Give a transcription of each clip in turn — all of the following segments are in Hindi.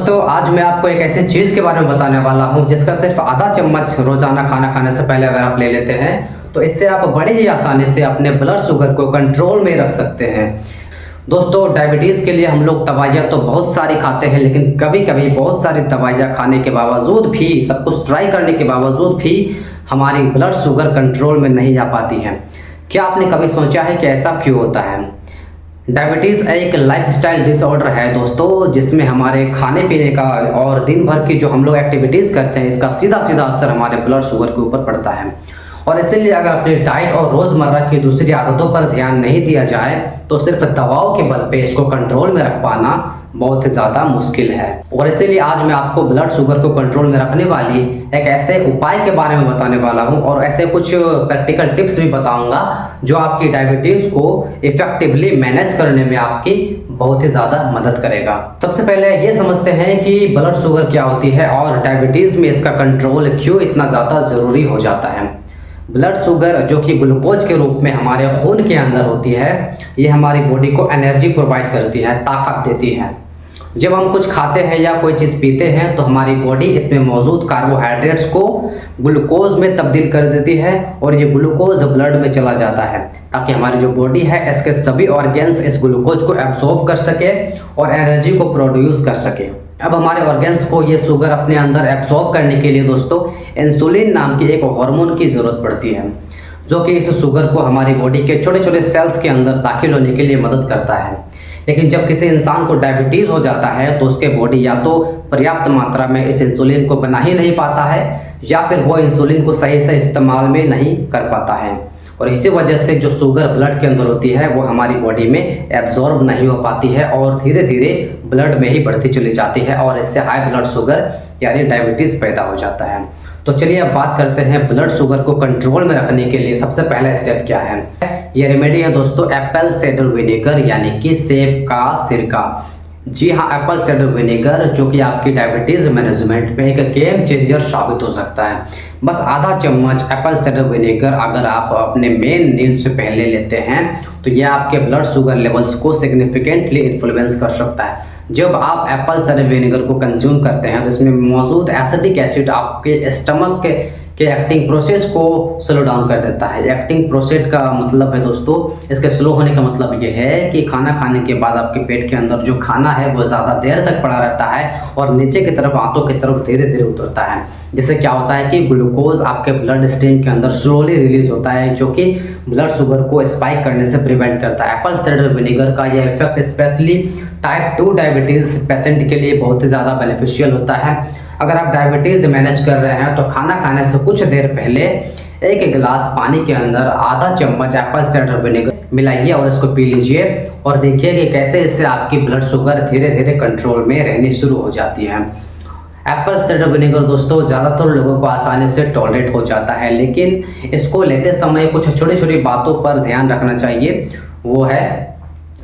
दोस्तों, आज मैं आपको एक ऐसी चीज़ के बारे में बताने वाला हूं जिसका सिर्फ आधा चम्मच रोजाना खाना खाने से पहले अगर आप ले लेते हैं तो इससे आप बड़े ही आसानी से अपने ब्लड शुगर को कंट्रोल में रख सकते हैं। दोस्तों, डायबिटीज़ के लिए हम लोग दवाइयाँ तो बहुत सारी खाते हैं, लेकिन कभी कभी बहुत सारी दवाइयाँ खाने के बावजूद भी, सब कुछ ट्राई करने के बावजूद भी हमारी ब्लड शुगर कंट्रोल में नहीं आ पाती है। क्या आपने कभी सोचा है कि ऐसा क्यों होता है? डायबिटीज़ एक लाइफस्टाइल डिसऑर्डर है दोस्तों, जिसमें हमारे खाने पीने का और दिन भर की जो हम लोग एक्टिविटीज़ करते हैं इसका सीधा सीधा असर हमारे ब्लड शुगर के ऊपर पड़ता है। और इसीलिए अगर अपनी डाइट और रोज़मर्रा की दूसरी आदतों पर ध्यान नहीं दिया जाए तो सिर्फ दवाओं के बल पे इसको कंट्रोल में रख पाना बहुत ही ज़्यादा मुश्किल है। और इसीलिए आज मैं आपको ब्लड शुगर को कंट्रोल में रखने वाली एक ऐसे उपाय के बारे में बताने वाला हूं और ऐसे कुछ प्रैक्टिकल टिप्स भी बताऊंगा जो आपकी डायबिटीज़ को इफेक्टिवली मैनेज करने में आपकी बहुत ही ज़्यादा मदद करेगा। सबसे पहले ये समझते हैं कि ब्लड शुगर क्या होती है और डायबिटीज़ में इसका कंट्रोल क्यों इतना ज़्यादा ज़रूरी हो जाता है। ब्लड शुगर जो कि ग्लूकोज के रूप में हमारे खून के अंदर होती है, ये हमारी बॉडी को एनर्जी प्रोवाइड करती है, ताकत देती है। जब हम कुछ खाते हैं या कोई चीज़ पीते हैं तो हमारी बॉडी इसमें मौजूद कार्बोहाइड्रेट्स को ग्लूकोज में तब्दील कर देती है और ये ग्लूकोज ब्लड में चला जाता है ताकि हमारी जो बॉडी है इसके सभी ऑर्गेन्स इस ग्लूकोज को एब्जॉर्ब कर सके और एनर्जी को प्रोड्यूस कर सके। अब हमारे ऑर्गेन्स को ये शुगर अपने अंदर एब्जॉर्ब करने के लिए दोस्तों इंसुलिन नाम की एक हार्मोन की ज़रूरत पड़ती है, जो कि इस शुगर को हमारी बॉडी के छोटे छोटे सेल्स के अंदर दाखिल होने के लिए मदद करता है। लेकिन जब किसी इंसान को डायबिटीज़ हो जाता है तो उसके बॉडी या तो पर्याप्त मात्रा में इस इंसुलिन को बना ही नहीं पाता है या फिर वो इंसुलिन को सही से इस्तेमाल में नहीं कर पाता है, और इसी वजह से जो शुगर ब्लड के अंदर होती है वो हमारी बॉडी में एब्जॉर्ब नहीं हो पाती है और धीरे धीरे ब्लड में ही बढ़ती चली जाती है और इससे हाई ब्लड शुगर यानी डायबिटीज़ पैदा हो जाता है। तो चलिए अब बात करते हैं ब्लड शुगर को कंट्रोल में रखने के लिए सबसे पहला स्टेप क्या है। ये रेमेडी है दोस्तों एप्पल साइडर विनेगर यानी कि सेब का सिरका। जी हाँ, एप्पल साइडर विनेगर जो कि आपकी डायबिटीज़ मैनेजमेंट में एक गेम चेंजर साबित हो सकता है। बस आधा चम्मच एप्पल साइडर विनेगर अगर आप अपने मेन मील से पहले लेते हैं तो यह आपके ब्लड शुगर लेवल्स को सिग्निफिकेंटली इन्फ्लुएंस कर सकता है। जब आप एप्पल साइडर विनेगर को कंज्यूम करते हैं तो इसमें मौजूद एसिडिक एसिड आपके स्टमक के एक्टिंग प्रोसेस को स्लो डाउन कर देता है। एक्टिंग प्रोसेस का मतलब है दोस्तों, इसके स्लो होने का मतलब ये है कि खाना खाने के बाद आपके पेट के अंदर जो खाना है वो ज़्यादा देर तक पड़ा रहता है और नीचे की तरफ आंतों की तरफ धीरे धीरे उतरता है, जिससे क्या होता है कि ग्लूकोज आपके ब्लड स्ट्रीम के अंदर स्लोली रिलीज होता है, जो कि ब्लड शुगर को स्पाइक करने से प्रिवेंट करता है। एप्पल साइडर विनेगर का यह effect specially type 2 diabetes patient के लिए बहुत ही ज़्यादा बेनिफिशियल होता है। अगर आप डायबिटीज़ मैनेज कर रहे हैं तो खाना खाने से कुछ देर पहले एक गिलास पानी के अंदर आधा चम्मच एप्पल साइडर विनेगर मिलाइए और इसको पी लीजिए और देखिए कि कैसे इससे आपकी ब्लड शुगर धीरे धीरे कंट्रोल में रहनी शुरू हो जाती है। एप्पल साइडर विनेगर दोस्तों ज़्यादातर लोगों को आसानी से टॉलरेट हो जाता है, लेकिन इसको लेते समय कुछ छोटी छोटी बातों पर ध्यान रखना चाहिए। वो है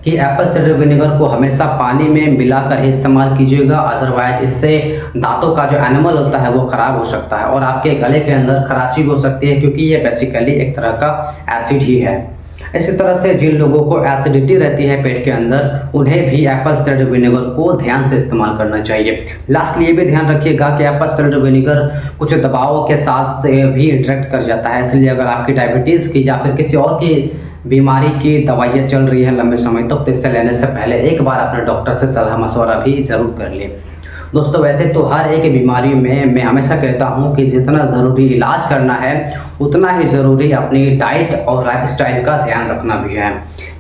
कि एप्पल साइडर विनेगर को हमेशा पानी में मिलाकर ही इस्तेमाल कीजिएगा, अदरवाइज इससे दांतों का जो एनिमल होता है वो ख़राब हो सकता है और आपके गले के अंदर खराशी भी हो सकती है, क्योंकि ये बेसिकली एक तरह का एसिड ही है। इसी तरह से जिन लोगों को एसिडिटी रहती है पेट के अंदर, उन्हें भी एप्पल साइडर विनेगर को ध्यान से इस्तेमाल करना चाहिए। लास्टली ये भी ध्यान रखिएगा कि एप्पल साइडर विनेगर कुछ दवाओं के साथ भी इंटरेक्ट कर जाता है, इसलिए अगर आपकी डायबिटीज़ की या फिर किसी और की बीमारी की दवाइयाँ चल रही है लंबे समय तक तो इससे लेने से पहले एक बार अपने डॉक्टर से सलाह मशवरा भी ज़रूर कर लें। दोस्तों, वैसे तो हर एक बीमारी में मैं हमेशा कहता हूं कि जितना ज़रूरी इलाज करना है उतना ही ज़रूरी अपनी डाइट और लाइफस्टाइल का ध्यान रखना भी है।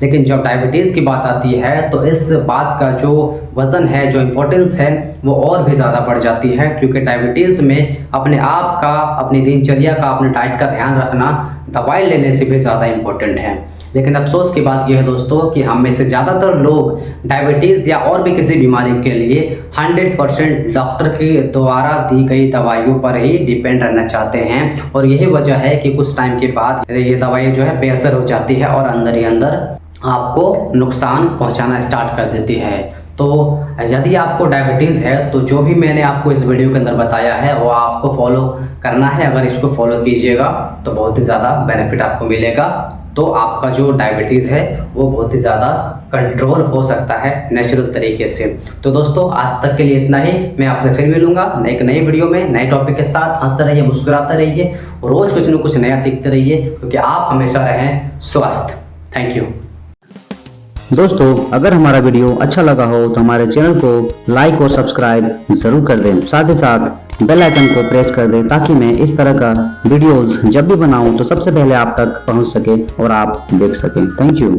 लेकिन जब डायबिटीज़ की बात आती है तो इस बात का जो वज़न है, जो इम्पोर्टेंस है, वो और भी ज़्यादा बढ़ जाती है, क्योंकि डायबिटीज़ में अपने आप का, अपनी दिनचर्या का, अपने डाइट का ध्यान रखना दवाई लेने से भी ज़्यादा इम्पोर्टेंट है। लेकिन अफसोस की बात यह है दोस्तों कि हम में से ज़्यादातर लोग डायबिटीज़ या और भी किसी बीमारी के लिए 100% डॉक्टर के द्वारा दी गई दवाइयों पर ही डिपेंड रहना चाहते हैं, और यही वजह है कि कुछ टाइम के बाद ये दवाई जो है बेअसर हो जाती है और अंदर ही अंदर आपको नुकसान पहुंचाना स्टार्ट कर देती है। तो यदि आपको डायबिटीज़ है तो जो भी मैंने आपको इस वीडियो के अंदर बताया है वो आपको फॉलो करना है। अगर इसको फॉलो कीजिएगा तो बहुत ही ज़्यादा बेनिफिट आपको मिलेगा, तो आपका जो डायबिटीज़ है वो बहुत ही ज़्यादा कंट्रोल हो सकता है नेचुरल तरीके से। तो दोस्तों आज तक के लिए इतना ही। मैं आपसे फिर मिलूंगा एक नई वीडियो में नए टॉपिक के साथ। हंसते रहिए, मुस्कुराते रहिए, रोज कुछ न कुछ नया सीखते रहिए, क्योंकि आप हमेशा रहें स्वस्थ। Thank you. दोस्तों अगर हमारा वीडियो अच्छा लगा हो तो हमारे चैनल को लाइक और सब्सक्राइब जरूर कर दें। साथ ही साथ बेल आइकन को प्रेस कर दें ताकि मैं इस तरह का वीडियोस जब भी बनाऊं तो सबसे पहले आप तक पहुंच सके और आप देख सकें। Thank you.